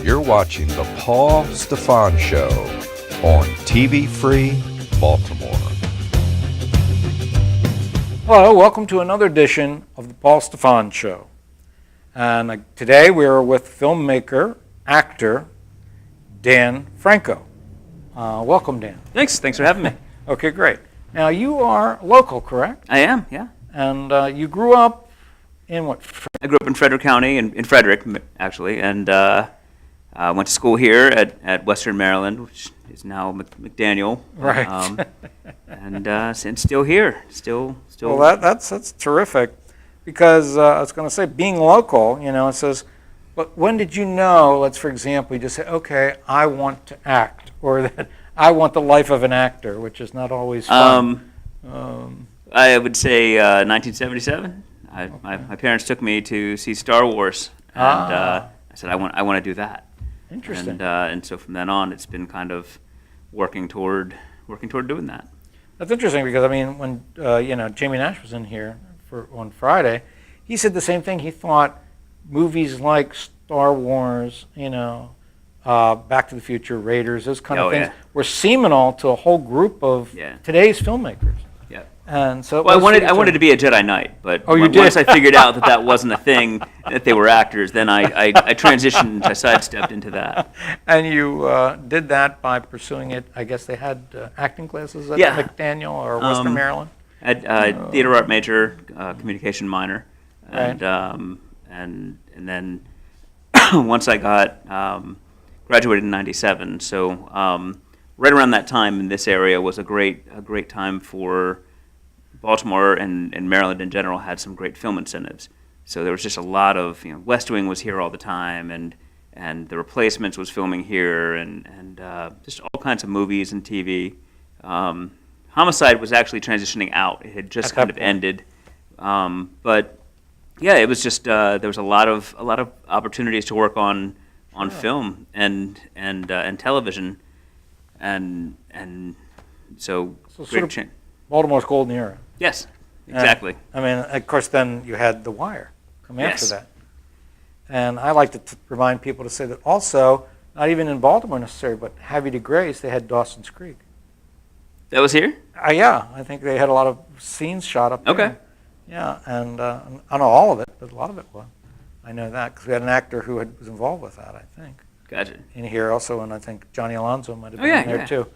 You're watching The Paul Stefan Show on TV Free Baltimore. Hello, welcome to another edition of The Paul Stefan Show. And today we are with filmmaker, actor, Dan Franco. Welcome, Dan. Thanks for having me. Okay, great. Now, you are local, correct? I am, yeah. And you grew up in what? I grew up in Frederick County, in Frederick, actually, and went to school here at Western Maryland, which is now McDaniel. Right. And still here, still. Well, that's terrific, because I was going to say, being local, it says, but when did you know, let's, for example, you just say, okay, I want to act, or that I want the life of an actor, which is not always fun. I would say 1977. Okay. My parents took me to see Star Wars, and I said, I want to do that. Interesting. And so from then on, it's been kind of working toward doing that. That's interesting, because when Jamie Nash was in here on Friday, he said the same thing. He thought movies like Star Wars, Back to the Future, Raiders, those kind of things were seminal to a whole group of today's filmmakers. Yeah. And so I wanted to be a Jedi Knight, but once I figured out that wasn't a thing, that they were actors, then I transitioned, I sidestepped into that. And you did that by pursuing it. I guess they had acting classes at McDaniel or Western Maryland. Theater art major, communication minor, Right. and then once I graduated in '97, so right around that time in this area was a great time for Baltimore and Maryland in general. Had some great film incentives. So there was just a lot of, West Wing was here all the time, and The Replacements was filming here, and just all kinds of movies and TV. Homicide was actually transitioning out. It had just kind of ended. But yeah, it was just there was a lot of opportunities to work on film and television, and so great change. Baltimore's golden era. Yes, exactly. Of course, then you had The Wire come after that. And I like to remind people to say that also, not even in Baltimore necessarily, but Have You to Grace, they had Dawson's Creek. That was here? Yeah, I think they had a lot of scenes shot up there. Okay. Yeah, and I don't know all of it, but a lot of it was. I know that because we had an actor who was involved with that, I think. Gotcha. In here also, and I think Johnny Alonso might have been in there too.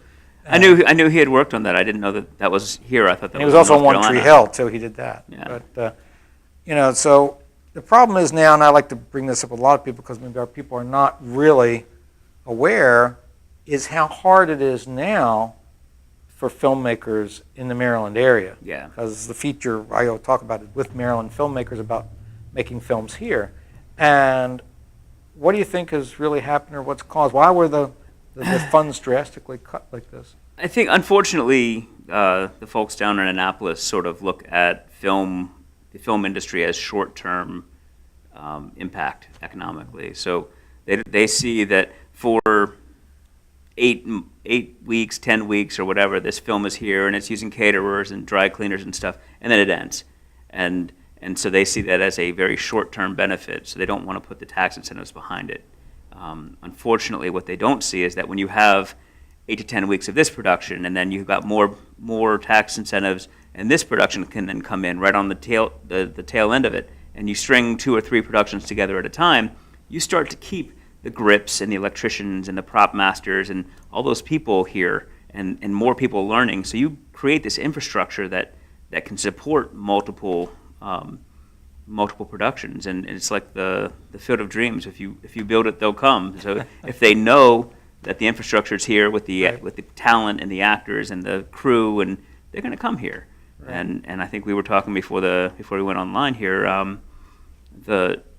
I knew he had worked on that. I didn't know that was here. I thought that was. He was also in on North One Tree Carolina. Hill too. He did that. Yeah. But so the problem is now, and I like to bring this up with a lot of people because maybe our people are not really aware, is how hard it is now for filmmakers in the Maryland area. Yeah. Because the feature I talk about it with Maryland filmmakers about making films here, and what do you think has really happened, or what's caused? Why were the funds drastically cut like this? I think, unfortunately, the folks down in Annapolis sort of look at the film industry as short-term impact economically. So they see that for 8 weeks, 10 weeks, or whatever, this film is here, and it's using caterers and dry cleaners and stuff, and then it ends. And so they see that as a very short-term benefit, so they don't want to put the tax incentives behind it. Unfortunately, what they don't see is that when you have 8 to 10 weeks of this production, and then you've got more tax incentives, and this production can then come in right on the tail end of it, and you string 2 or 3 productions together at a time, you start to keep the grips and the electricians and the prop masters and all those people here, and more people learning. So you create this infrastructure that can support multiple productions, and it's like the field of dreams. If you build it, they'll come. So if they know that the infrastructure is here with the talent and the actors and the crew, and they're going to come here. Right. And I think we were talking before we went online here.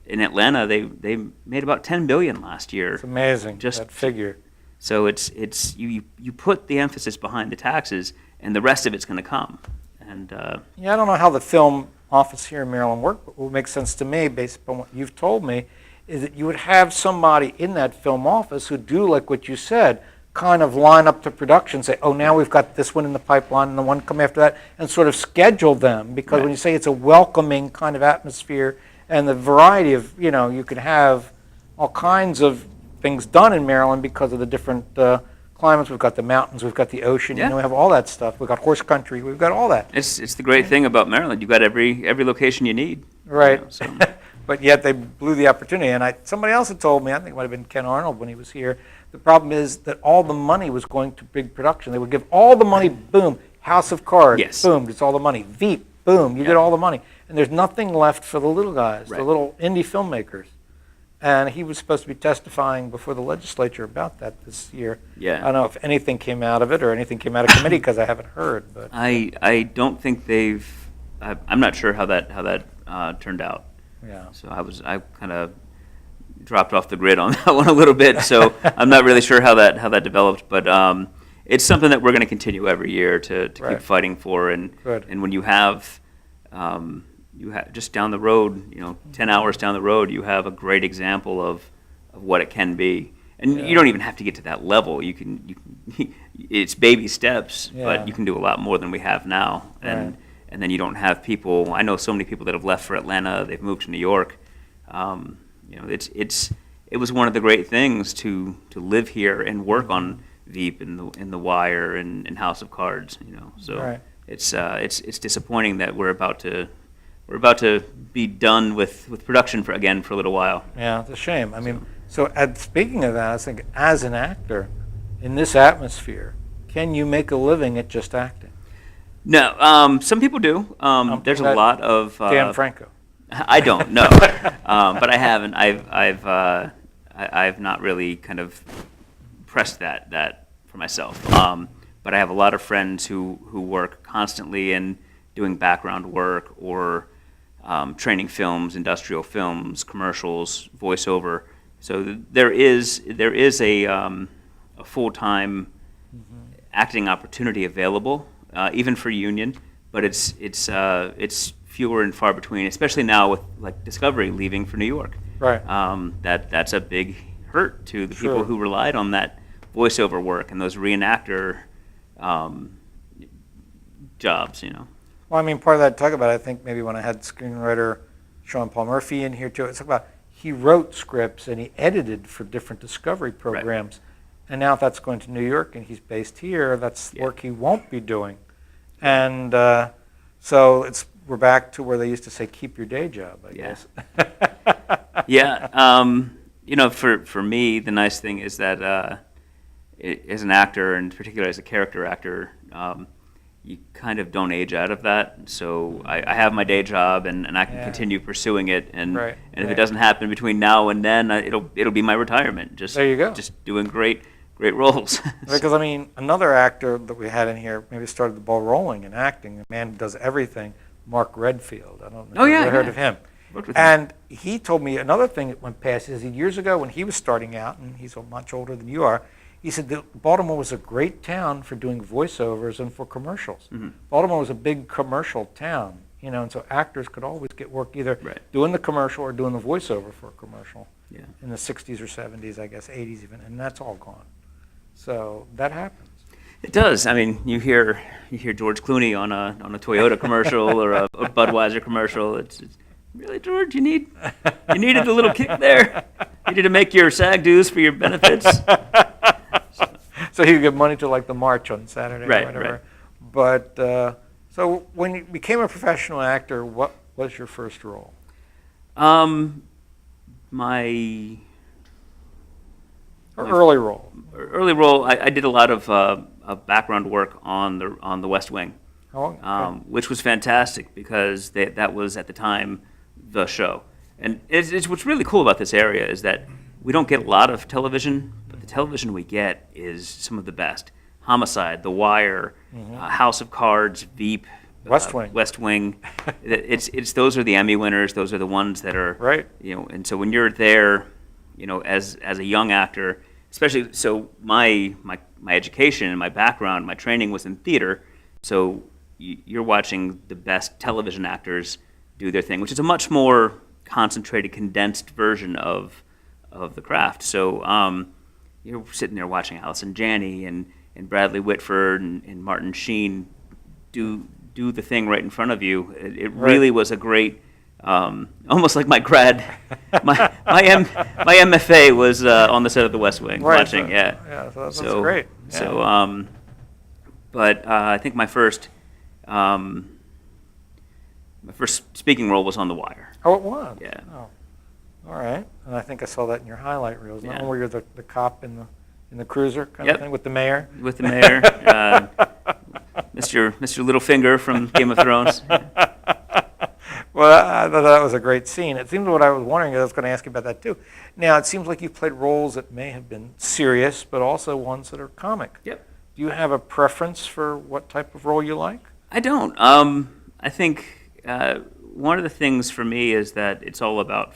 In Atlanta, they made about $10 billion last year. It's amazing, that figure. So it's you put the emphasis behind the taxes, and the rest of it's going to come. And I don't know how the film office here in Maryland worked, but what makes sense to me, based upon what you've told me, is that you would have somebody in that film office who do like what you said, kind of line up the production, say, oh, now we've got this one in the pipeline and the one come after that, and sort of schedule them. Because when you say it's a welcoming kind of atmosphere and the variety of, you know, you could have all kinds of things done in Maryland because of the different climates. We've got the mountains, we've got the ocean, Yeah. we have all that stuff. We've got horse country, we've got all that. It's the great thing about Maryland. You've got every location you need. Right. So. But yet they blew the opportunity. And somebody else had told me, I think it might have been Ken Arnold when he was here, the problem is that all the money was going to big production. They would give all the money, boom, House of Cards, Yes. boom, it's all the money. Veep, boom, you get all the money. And there's nothing left for the little guys, the Right. little indie filmmakers. And he was supposed to be testifying before the legislature about that this year. Yeah. I don't know if anything came out of it or anything came out of committee because I haven't heard. But I don't think they've. I'm not sure how that turned out. yeah. So I kind of dropped off the grid on that one a little bit. So I'm not really sure how that developed. But it's something that we're going to continue every year to Right. keep fighting for. And Good. and when you have just down the road, 10 hours down the road, you have a great example of what it can be. And Yeah. you don't even have to get to that level. You can it's baby steps, Yeah. but you can do a lot more than we have now. And Right. and then you don't have people. I know so many people that have left for Atlanta. They've moved to New York. It was one of the great things to live here and work on Veep and the Wire and House of Cards. So Right. it's disappointing that we're about to be done with production for a little while. Yeah, it's a shame. I mean, speaking of that, I was thinking, as an actor, in this atmosphere, can you make a living at just acting? No, some people do. There's a that- lot of Dan Franco. I don't know, but I haven't. I've not really kind of pressed that for myself. But I have a lot of friends who work constantly in doing background work or training films, industrial films, commercials, voiceover. So there is a full-time acting opportunity available, even for union, but it's fewer and far between, especially now with like Discovery leaving for New York. Right. That's a big hurt to the Sure. people who relied on that voiceover work and those reenactor jobs. Well, I mean, part of that talk about, I think maybe when I had screenwriter Sean Paul Murphy in here too, it's about he wrote scripts and he edited for different Discovery programs. And now that's going to New York and he's based here, that's Yeah. work he won't be doing. And so we're back to where they used to say, keep your day job, I Yeah. guess. Yeah. For me, the nice thing is that as an actor, and particularly as a character actor, you kind of don't age out of that. So I have my day job, and I can Yeah. continue pursuing it. And Right, and if right. it doesn't happen between now and then, it'll be my retirement. Just There you go. Just doing great roles. Because, I mean, another actor that we had in here maybe started the ball rolling in acting, a man who does everything, Mark Redfield. I don't know Oh, if yeah, you've ever heard yeah. of him. Worked with him. And he told me another thing that went past is that years ago when he was starting out, and he's much older than you are, he said that Baltimore was a great town for doing voiceovers and for commercials. Mm-hmm. Baltimore was a big commercial town, and so actors could always get work either Right. doing the commercial or doing the voiceover for a commercial Yeah. in the 60s or 70s, I guess, 80s even, and that's all gone. So that happens. It does. I mean, you hear George Clooney on a Toyota commercial or a Budweiser commercial. It's really, George, you needed a little kick there. You need to make your SAG dues for your benefits. So he would give money to like the march on Saturday Right, or whatever. right. But so when you became a professional actor, what was your first role? My Or early role? early role, I did a lot of background work on the West Wing, How long? which was fantastic because that was at the time the show. And it's what's really cool about this area is that we don't get a lot of television, but the television we get is some of the best. Homicide, The Wire, House of Cards, Veep, West Wing. West Wing. It's those are the Emmy winners. Those are the ones that are Right. And so when you're there, as a young actor, especially so my education and my background, my training was in theater. So you're watching the best television actors do their thing, which is a much more concentrated, condensed version of the craft. So you're sitting there watching Allison Janney and Bradley Whitford and Martin Sheen do the thing right in front of you. It really was a great almost like my grad, my MFA was on the set of The West Wing, Right, watching. so- Yeah. Yeah, so that's great. Yeah. So, but I think my first speaking role was on The Wire. Oh, it was? Yeah. Oh, all right. And I think I saw that in your highlight reels. Yeah. Not where you're the cop in the cruiser kind Yep. of thing with the mayor. With the mayor, Mr. Littlefinger from Game of Thrones. Well, I thought that was a great scene. It seems what I was wondering, I was going to ask you about that too. Now, it seems like you've played roles that may have been serious, but also ones that are comic. Yep. Do you have a preference for what type of role you like? I don't. I think one of the things for me is that it's all about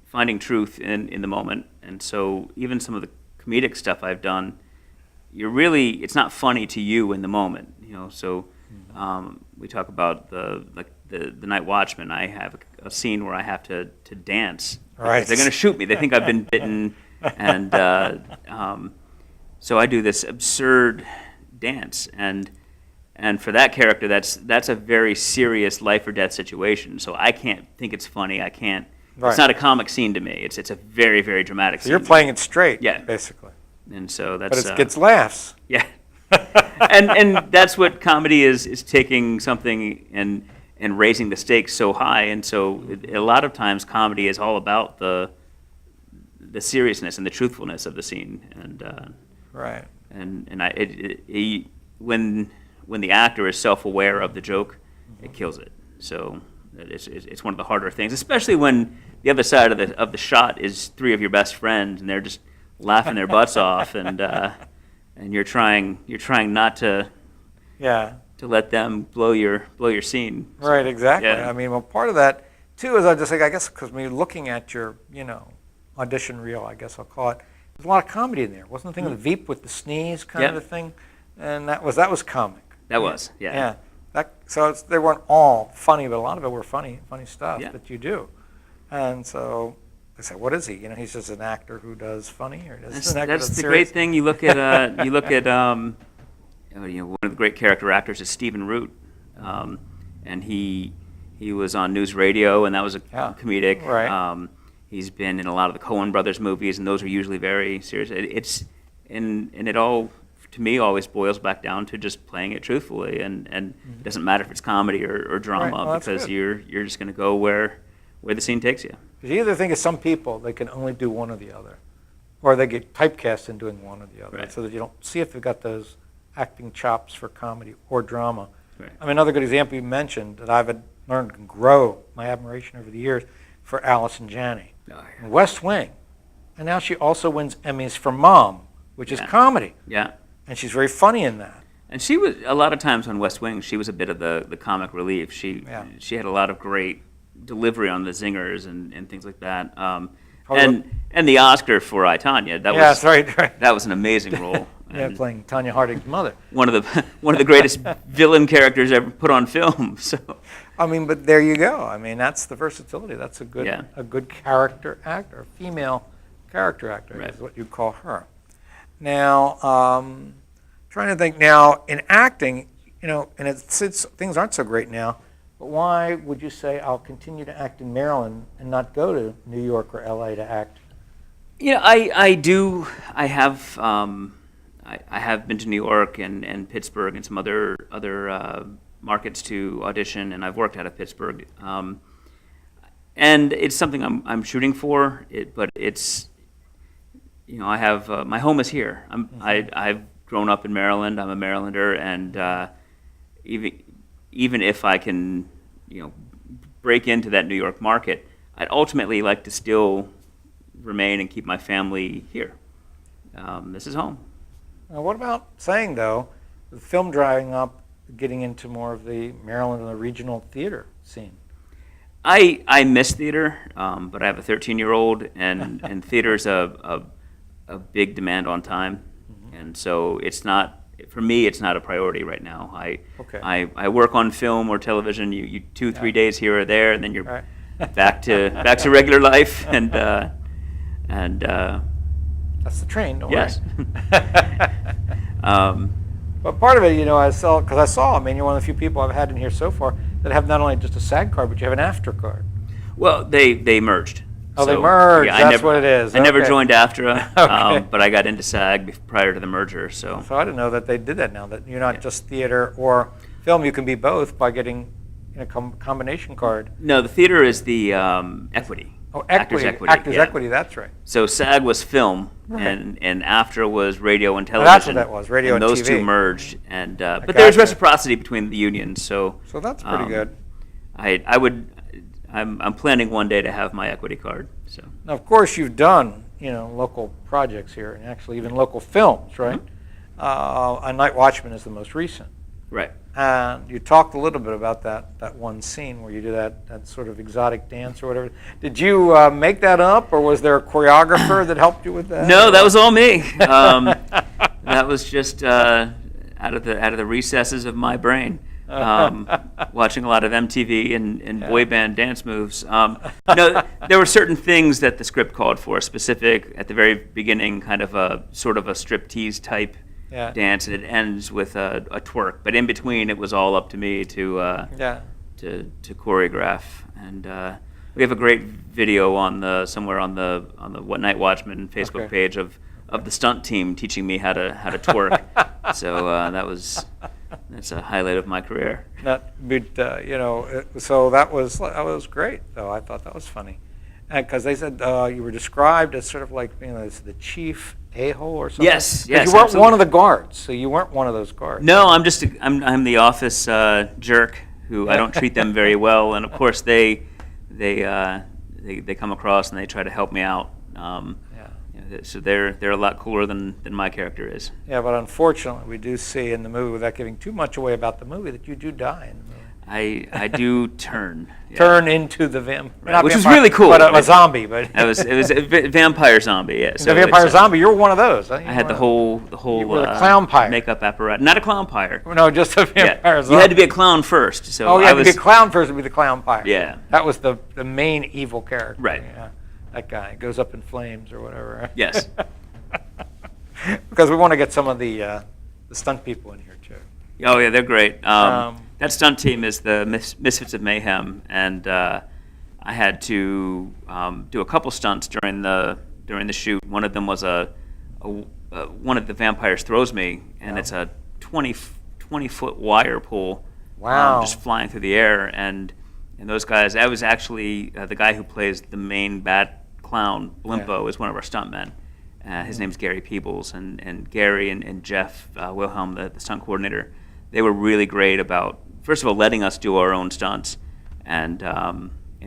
finding truth in the moment. And so even some of the comedic stuff I've done, it's not funny to you in the moment. So we talk about the Night Watchman. I have a scene where I have to dance. Right. They're going to shoot me. They think I've been bitten. And so I do this absurd dance. And for that character, that's a very serious life or death situation. So I can't think it's funny. I can't. Right. It's not a comic scene to me. It's a very, very dramatic So scene. you're playing it straight, Yeah. basically. And so that's. But it gets laughs. Yeah. and that's what comedy is taking something and raising the stakes so high. And so a lot of times comedy is all about the seriousness and the truthfulness of the scene. And Right. when the actor is self-aware of the joke, it kills it. So it's one of the harder things, especially when the other side of the shot is three of your best friends and they're just laughing their butts off, and you're trying not to let them blow your scene. So, Right, exactly. yeah. I mean, well, part of that, too, is I just think, I guess, because when you're looking at your, audition reel, I guess I'll call it, there's a lot of comedy in there. Wasn't the thing of the Veep with the sneeze kind of Yep. a thing? And that was comic. That was, yeah. Yeah. So they weren't all funny, but a lot of it were funny stuff Yeah. that you do. And so I said, what is he? He's just an actor who does funny, or does an actor That's that's the serious? great thing. You look at one of the great character actors is Stephen Root, and he was on News Radio, and that was a comedic. Right. He's been in a lot of the Coen Brothers movies, and those are usually very serious. It all, to me, always boils back down to just playing it truthfully, and it doesn't matter if it's comedy or drama, Right, well, that's because good. you're just going to go where the scene takes you. Because you either think of some people, they can only do one or the other, or they get typecast in doing one or the other, Right. so that you don't see if they've got those acting chops for comedy or drama. Right. I mean, another good example you mentioned that I've learned to grow my admiration over the years for Allison Janney. Oh, yeah. in West Wing. And now she also wins Emmys for Mom, which is Yeah. comedy. Yeah. And she's very funny in that. And she was, a lot of times on West Wing, she was a bit of the comic relief. She had a lot of great delivery on the zingers and things like that. And the Oscar for I, Tonya, That's right. that was an amazing role. Yeah, And playing Tanya Harding's mother. one of the greatest villain characters ever put on film. So I mean, but there you go. I mean, that's the versatility. That's a good Yeah. a good character actor, a female character actor Right. is what you call her. Now, trying to think now in acting, and it's things aren't so great now. But why would you say I'll continue to act in Maryland and not go to New York or LA to act? I do. I have been to New York and Pittsburgh and some other markets to audition, and I've worked out of Pittsburgh. And it's something I'm shooting for. But it's, I have my home is here. I've grown up in Maryland. I'm a Marylander, and even if I can, break into that New York market, I'd ultimately like to still remain and keep my family here. This is home. Now, what about saying, though, the film drying up, getting into more of the Maryland and the regional theater scene? I miss theater, but I have a 13-year-old, and theater's a big demand on time, and so it's not. For me, it's not a priority right now. I work on film or television. You 2-3 days here or there, and then you're Right. back to regular life. And That's the train, don't yes. worry. But part of it, I saw, I mean, you're one of the few people I've had in here so far. that have not only just a SAG card, but you have an AFTRA card. Well, they merged. Oh, they merged. Yeah, That's what it is. I never Okay. joined AFTRA, Okay. but I got into SAG prior to the merger. So So I didn't know that they did that now, that you're not just theater or film, you can be both by getting a combination card. no, the theater is the equity. Oh, Actors equity. equity. Actors yeah. equity, that's right. So SAG was film, Right. and AFTRA was radio and Oh, television. that's what that was, radio and those TV. two merged, and but gotcha. there's reciprocity between the unions. So So that's pretty good. I'm planning one day to have my equity card. So Now, of course, you've done, local projects here, and actually even local films, right? A Night Watchman is the most recent. right. And you talked a little bit about that one scene where you do that sort of exotic dance or whatever. Did you make that up, or was there a choreographer that helped you with that? No, that was all me. That was just out of the recesses of my brain. Watching a lot of MTV and boy band dance moves. No, there were certain things that the script called for, specific at the very beginning, kind of a sort of a striptease type Yeah. dance, and it ends with a twerk. But in between, it was all up to me to Yeah. to choreograph. And we have a great video somewhere on the What Night Watchman Facebook Okay. page of the stunt team teaching me how to twerk. So that's a highlight of my career. So that was great, though. I thought that was funny. Because they said you were described as sort of like, as the chief a-hole or something. Yes, 'Cause yes, you weren't absolutely. one of the guards, so you weren't one of those guards. No, I'm the office jerk who I don't treat them very well, and of course they come across and they try to help me out. So they're a lot cooler than my character is. Yeah, but unfortunately, we do see in the movie, without giving too much away about the movie, that you do die in the movie. I do turn. Yeah. Turn into the vampire, Which was really cool. but a zombie. But It was a vampire zombie. Yeah. the vampire zombie, you're one of those. Huh? I had the whole You were the clown pyre. makeup apparatus. Not a clown pyre. No, just a vampire Yeah. zombie. You had to be a clown first. So Oh, you I had to was be a clown first to be the clown pyre. Yeah. That was the main evil character. Right. Yeah. That guy goes up in flames or whatever. yes. Because we want to get some of the stunt people in here too. Oh yeah, they're great. Um, That stunt team is the Misfits of Mayhem, and I had to do a couple stunts during the shoot. One of them was one of the vampires throws me, and it's a 20-foot wire pole. Wow. Just flying through the air, and those guys. I was actually the guy who plays the main bad clown. Blimpo is one of our stuntmen. His name's Gary Peebles, and Gary and Jeff Wilhelm, the stunt coordinator, they were really great about, first of all, letting us do our own stunts and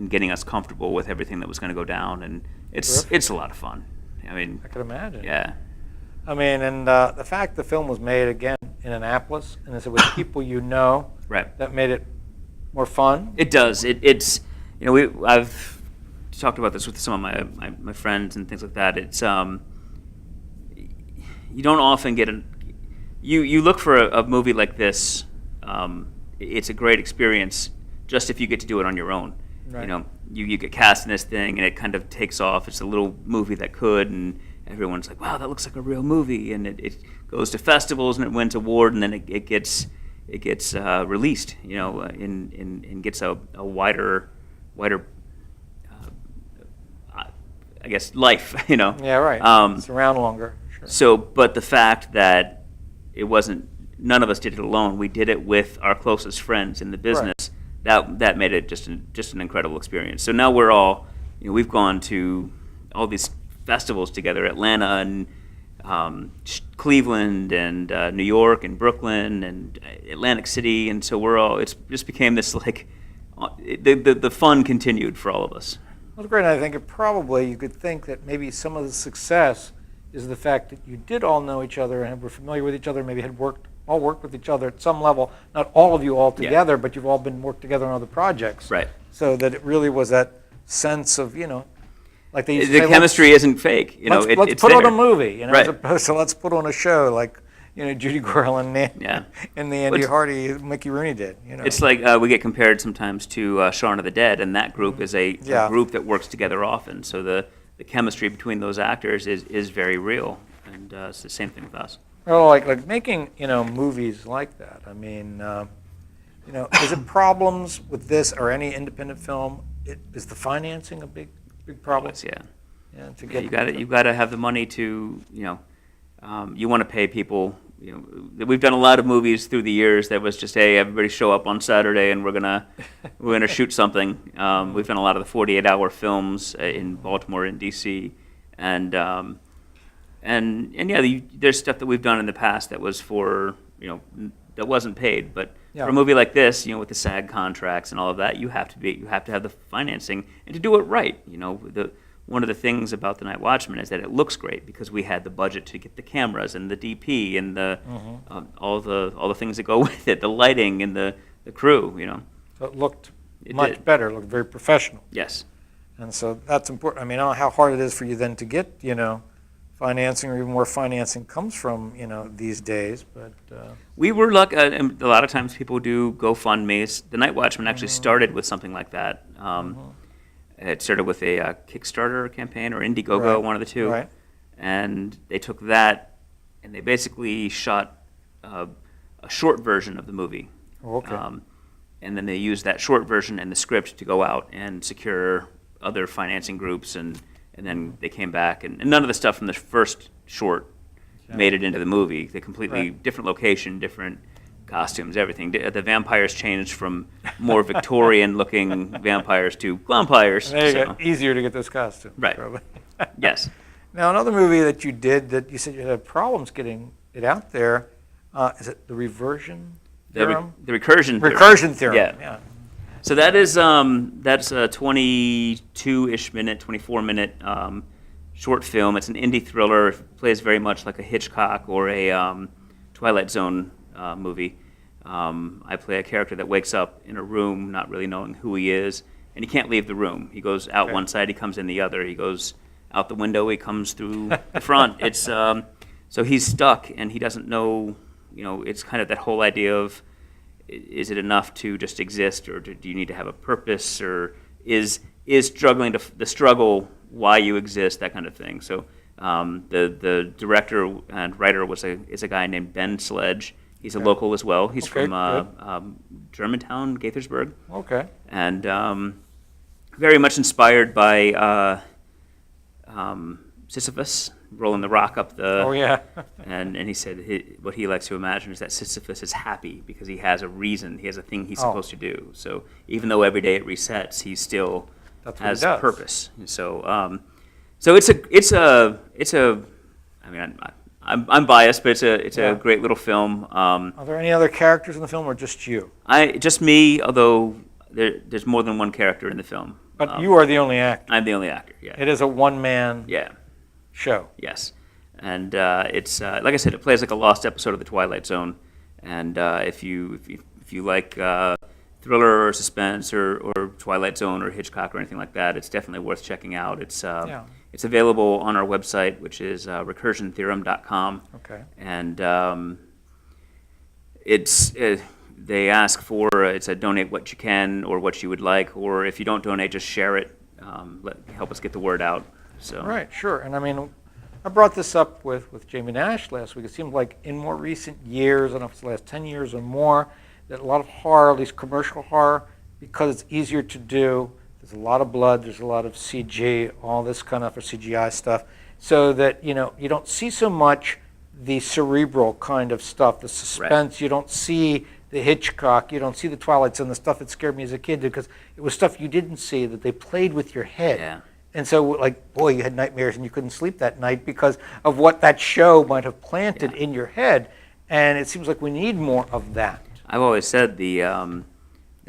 getting us comfortable with everything that was going to go down, and it's a lot of fun. I mean, I could imagine. yeah, I mean, and the fact the film was made again in Annapolis, and it's with people you know, right. that made it more fun. It does. It's I've talked about this with some of my friends and things like that. It's you don't often get you look for a movie like this. It's a great experience just if you get to do it on your own. Right. You get cast in this thing and it kind of takes off. It's a little movie that could, and everyone's like, wow, that looks like a real movie, and it goes to festivals and it wins award, and then it gets released, and gets a wider I guess life, Yeah, right. It's around longer. Sure. So, but the fact that it wasn't, none of us did it alone. We did it with our closest friends in the business. That made it just an incredible experience. So now we're all, we've gone to all these festivals together, Atlanta and Cleveland and New York and Brooklyn and Atlantic City, and so we're all. It's just became this like, the fun continued for all of us. Well, great. I think you could think that maybe some of the success is the fact that you did all know each other and were familiar with each other, maybe had worked with each other at some level. Not all of you all together, but you've all been worked together on other projects. Right. So that it really was that sense of, like they used to The say, chemistry isn't fake. let's It's put on there. a movie, as Right. opposed to let's put on a show like, Judy Garland Yeah. and the Andy Hardy, Mickey Rooney did. It's like we get compared sometimes to Shaun of the Dead, and that group is a group that works together often. So the chemistry between those actors is very real, and it's the same thing with us. Well, like making movies like that. I mean, Is it problems with this or any independent film? Is the financing a big problem? Always, yeah. Yeah, to Yeah, get you got to have the money to, you want to pay people. We've done a lot of movies through the years that was just, hey, everybody show up on Saturday and we're gonna shoot something. We've done a lot of the 48-hour films in Baltimore and DC, and yeah, there's stuff that we've done in the past that was for that wasn't paid, but Yeah. for a movie like this, with the SAG contracts and all of that, you have to have the financing and to do it right. One of the things about The Night Watchman is that it looks great because we had the budget to get the cameras and the DP and the all the things that go with it, the lighting and the crew. So it looked It much did. better, it looked very professional. Yes. And so that's important. I mean, I don't know how hard it is for you then to get, financing or even where financing comes from, these days, but We were lucky, and a lot of times people do GoFundMe's. The Night Watchman actually started with something like that. It started with a Kickstarter campaign or Indiegogo, Right, one of the two. right. And they took that and they basically shot a short version of the movie. Okay. And then they used that short version and the script to go out and secure other financing groups, and then they came back, and none of the stuff from the first short made it into the movie. They completely Right. different location, different costumes, everything. The vampires changed from more Victorian-looking vampires to vampires. there you so- go. Easier to get those costumes. Right. Probably. Yes. Now, another movie that you did that you said you had problems getting it out there, is it The Reversion Theorem? The Recursion theorem. Recursion Theorem. Yeah. So that is that's a 22-ish minute, 24-minute short film. It's an indie thriller. It plays very much like a Hitchcock or a Twilight Zone movie. I play a character that wakes up in a room not really knowing who he is, and he can't leave the room. He goes out Okay. one side, he comes in the other. He goes out the window, he comes through the front. It's so he's stuck, and he doesn't know. It's kind of that whole idea of, is it enough to just exist, or do you need to have a purpose, or is struggling the struggle why you exist, that kind of thing. So the director and writer is a guy named Ben Sledge. He's a local as well. He's Okay, from Germantown, Gaithersburg, Okay. and very much inspired by Sisyphus rolling the rock up the. Oh, yeah. And he said what he likes to imagine is that Sisyphus is happy because he has a reason, he has a thing he's Oh. supposed to do. So even though every day it resets, he still That's what he has does. purpose. And so so it's a. I mean, I'm biased, but it's Yeah. a great little film. Are there any other characters in the film or just you? Just me, although there's more than one character in the film. But you are the only actor. I'm the only actor. Yeah. It is a one-man Yeah. show. Yes, and it's like I said, it plays like a lost episode of The Twilight Zone. And if you like thriller or suspense or Twilight Zone or Hitchcock or anything like that, it's definitely worth checking out. It's available on our website, which is recursiontheorem.com. Okay. And they ask for it's a donate what you can or what you would like, or if you don't donate, just share it. Help us get the word out. So. Right, sure. And I mean, I brought this up with Jamie Nash last week. It seems like in more recent years, I don't know if it's the last 10 years or more, that a lot of horror, at least commercial horror, because it's easier to do, there's a lot of blood, there's a lot of CG, all this kind of CGI stuff, so that, you don't see so much the cerebral kind of stuff, the suspense. You don't see the Hitchcock, you don't see the Twilight Zone, the stuff that scared me as a kid, because it was stuff you didn't see, that they played with your head. Yeah. And so, like, boy, you had nightmares and you couldn't sleep that night because of what that show might have planted in your head. And it seems like we need more of that. I've always said the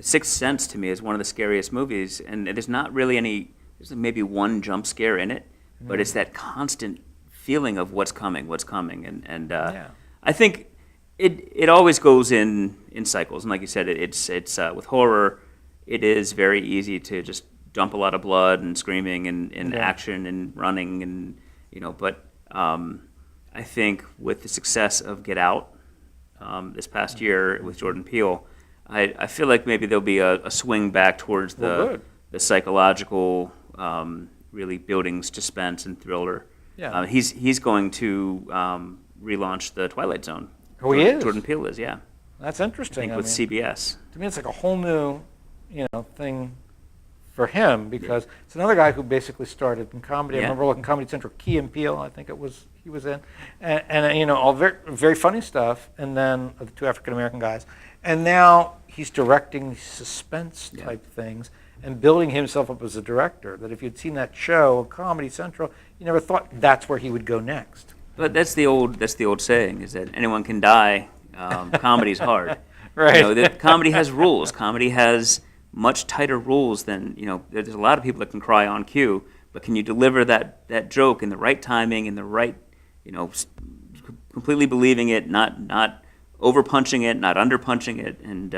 Sixth Sense to me is one of the scariest movies, and there's not really there's maybe one jump scare in it, but it's that constant feeling of what's coming, and I think it always goes in cycles. And like you said, it's with horror, it is very easy to just dump a lot of blood and screaming and action and running and but I think with the success of Get Out this past year with Jordan Peele, I feel like maybe there'll be a swing back towards the psychological really building suspense and thriller. Yeah. He's going to relaunch the Twilight Zone. Oh, he is? Jordan Peele is, yeah. That's I interesting. think with CBS. To me, it's like a whole new, thing for him, because it's another guy who basically started in comedy. I Yeah. remember looking Comedy Central, Key and Peele, I think he was in, and all very, very funny stuff. And then the two African American guys, and now he's directing these suspense type things and building himself up as a director. That if you'd seen that show, Comedy Central, you never thought that's where he would go next. But that's the old saying, is that anyone can die. Comedy's hard. Right. Comedy has rules. Comedy has much tighter rules than, there's a lot of people that can cry on cue, but can you deliver that joke in the right timing, in the right, completely believing it, not over punching it, not under punching it, and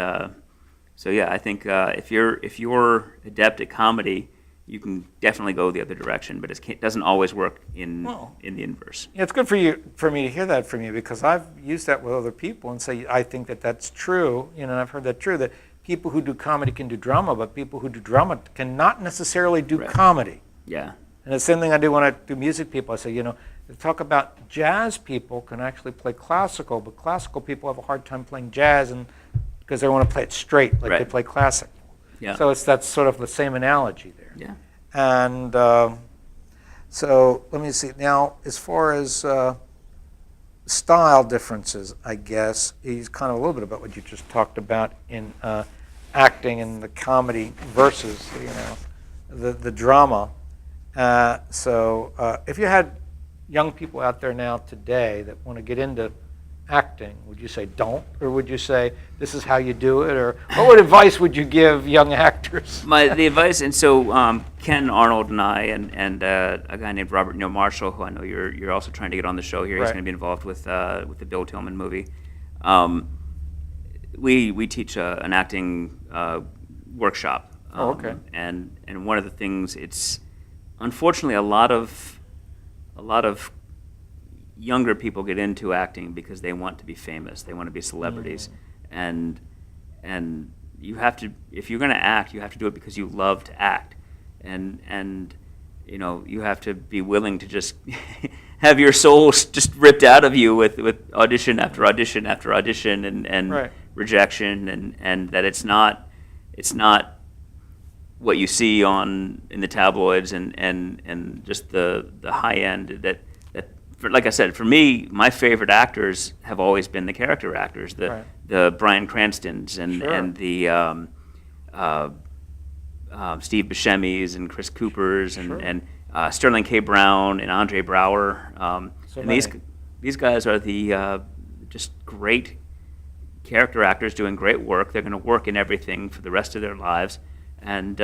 so yeah, I think if you're adept at comedy, you can definitely go the other direction, but it doesn't always work in the inverse. Yeah, it's good for me to hear that from you, because I've used that with other people and say I think that's true. And I've heard that true, that people who do comedy can do drama, but people who do drama cannot necessarily do comedy. Yeah. And the same thing I do when I do music people. I say, they talk about jazz people can actually play classical, but classical people have a hard time playing jazz, and because they want to play it straight, like they play classic. Yeah. So that's sort of the same analogy there. Yeah. And so let me see. Now, as far as style differences, I guess, is kind of a little bit about what you just talked about in acting and the comedy versus, the drama. So if you had young people out there now today that want to get into acting, would you say don't, or would you say this is how you do it, or what advice would you give young actors? The advice, and so Ken Arnold and I, and a guy named Robert Neil Marshall, who I know you're also trying to get on the show here. He's going to be involved with the Bill Tillman movie. We teach an acting workshop. Okay. And one of the things, it's unfortunately a lot of younger people get into acting because they want to be famous. They want to be celebrities, and you have to, if you're going to act, you have to do it because you love to act, and you have to be willing to just have your soul just ripped out of you with audition after audition after audition and rejection, and that it's not what you see in the tabloids and just the high end that. Like I said, for me, my favorite actors have always been the character actors, the Bryan Cranstons and the Steve Buscemi's and Chris Cooper's and Sterling K. Brown and Andre Braugher. And these guys are the just great character actors doing great work. They're going to work in everything for the rest of their lives, and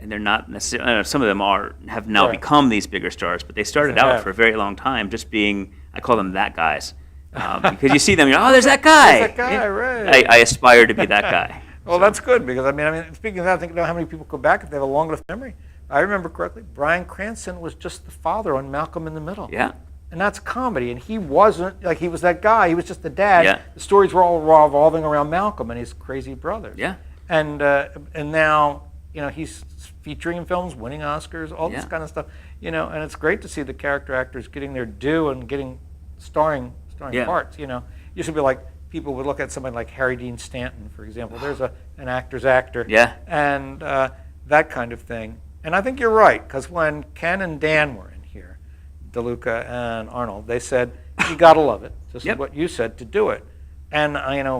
they're not necessarily. Some of them have now become these bigger stars, but they started out for a very long time just being. I call them that guys, because you see them, you're there's that guy. There's that guy, right? I aspire to be that guy. Well, that's good, because I mean, speaking of that, I think how many people go back if they have a long enough memory. I remember correctly, Bryan Cranston was just the father on Malcolm in the Middle. Yeah. And that's comedy, and he wasn't like he was that guy. He was just the dad. Yeah. The stories were all revolving around Malcolm and his crazy brothers. Yeah. And now he's featuring in films, winning Oscars, all this kind of stuff. And it's great to see the character actors getting their due and getting starring parts. Used to be like people would look at somebody like Harry Dean Stanton, for example. There's an actor's actor. Yeah. And that kind of thing. And I think you're right, because when Ken and Dan were in here, DeLuca and Arnold, they said you got to love it. This is what you said to do it. And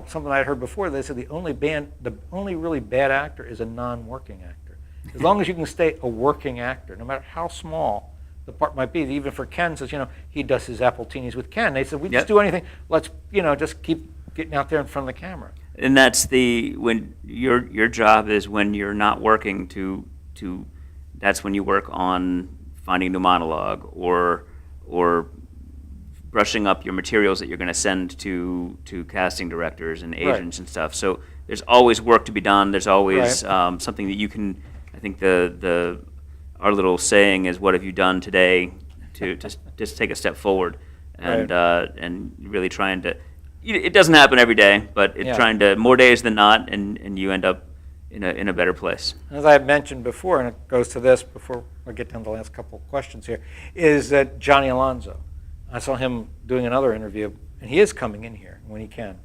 something I had heard before, they said the only really bad actor is a non-working actor. As long as you can stay a working actor, no matter how small the part might be. Even for Ken, says he does his Appletinis with Ken. They said we just do anything. Let's just keep getting out there in front of the camera. And that's when your job is when you're not working to that's when you work on finding a new monologue or brushing up your materials that you're going to send to casting directors and agents and stuff. So there's always work to be done. There's always something that you can. I think our little saying is, "What have you done today to just take a step forward?" And really trying to. It doesn't happen every day, but it's trying to more days than not, and you end up in a better place. As I had mentioned before, and it goes to this before I get down to the last couple of questions here, is that Johnny Alonso. I saw him doing another interview and he is coming in here when he can.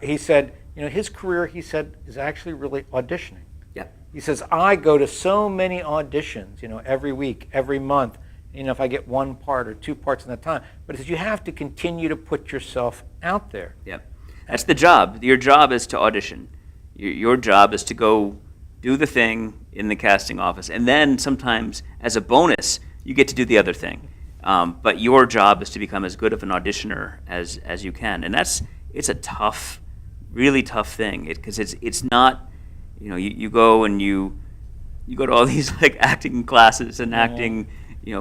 He said, his career, he said, is actually really auditioning. Yeah. He says, I go to so many auditions, every week, every month, if I get one part or two parts in that time. But he says, you have to continue to put yourself out there. Yeah. That's the job. Your job is to audition. Your job is to go do the thing in the casting office. And then sometimes, as a bonus, you get to do the other thing. But your job is to become as good of an auditioner as you can. And it's a tough, really tough thing. Because it's not, you go and you go to all these like acting classes and acting,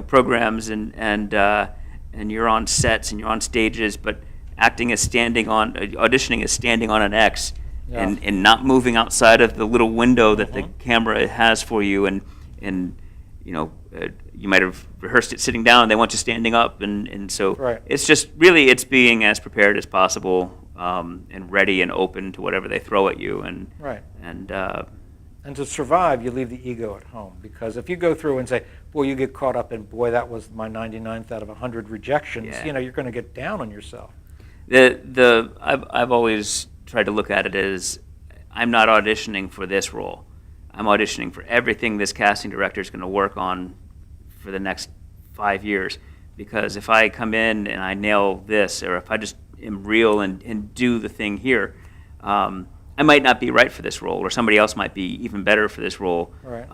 programs and you're on sets and you're on stages, but auditioning is standing on an X. Yeah. And not moving outside of the little window that the camera has for you, and you might have rehearsed it sitting down, they want you standing up, and so right. It's just really, it's being as prepared as possible, and ready and open to whatever they throw at you, and right. And to survive, you leave the ego at home, because if you go through and say, boy, you get caught up in, boy, that was my 99th out of 100 rejections, yeah. You're going to get down on yourself. I've always tried to look at it as, I'm not auditioning for this role. I'm auditioning for everything this casting director is going to work on for the next 5 years. Because if I come in and I nail this, or if I just am real and do the thing here, I might not be right for this role, or somebody else might be even better for this role. Right.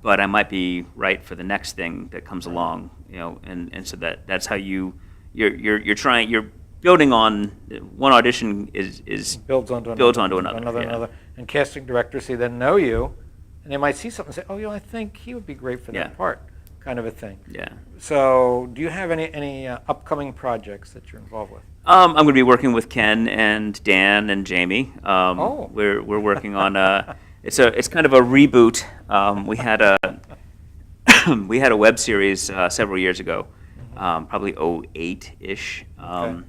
But I might be right for the next thing that comes along, and so that's how you're building on one audition is builds onto another. Another. And casting directors, they then know you, and they might see something and say, oh, I think he would be great for that part, kind of a thing. Yeah. So do you have any upcoming projects that you're involved with? I'm going to be working with Ken and Dan and Jamie. We're working on it's kind of a reboot. We had a web series several years ago, probably 08-ish. And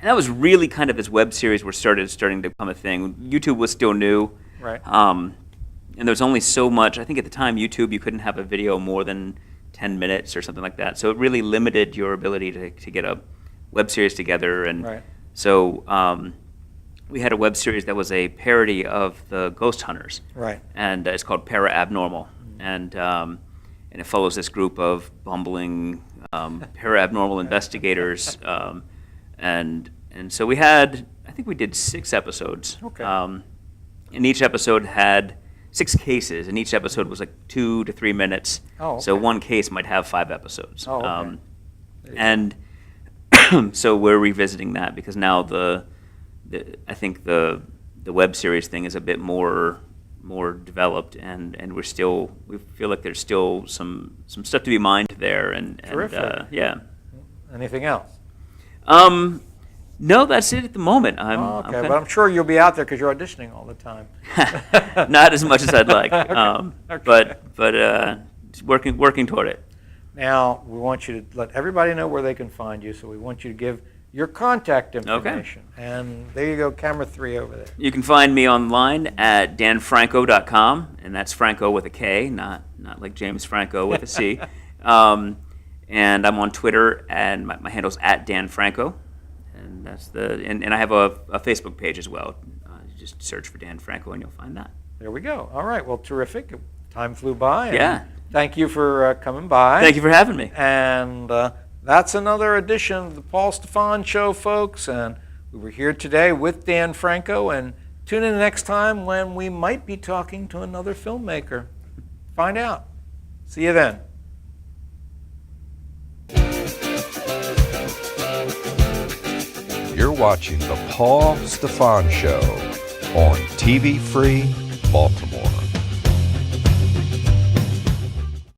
that was really kind of as web series were starting to become a thing. YouTube was still new. Right. And there was only so much. I think at the time, YouTube, you couldn't have a video more than 10 minutes or something like that. So it really limited your ability to get a web series together. And right. So we had a web series that was a parody of the Ghost Hunters. Right. And it's called Para-Abnormal. And it follows this group of bumbling para-abnormal investigators. And so I think we did 6 episodes. Okay. And each episode had 6 cases, and each episode was like 2 to 3 minutes. Oh, okay. So one case might have 5 episodes. Oh, okay. And so we're revisiting that because now I think the web series thing is a bit more developed, and we feel like there's still some stuff to be mined there. Terrific. Yeah. Anything else? No, that's it at the moment. But I'm sure you'll be out there because you're auditioning all the time. Not as much as I'd like, Okay. but working toward it. Now, we want you to let everybody know where they can find you, so we want you to give your contact information. Okay. And there you go, camera 3 over there. You can find me online at danfranco.com, and that's Franco with a K, not like James Franco with a C. And I'm on Twitter, and my handle's at danfranco. And that's and I have a Facebook page as well. Just search for Dan Franco and you'll find that. There we go. All right. Well, terrific. Time flew by. Yeah. Thank you for coming by. Thank you for having me. And that's another edition of the Paul Stefan Show, folks. And we were here today with Dan Franco. And tune in next time when we might be talking to another filmmaker. Find out. See you then. You're watching The Paul Stefan Show on TV Free Baltimore.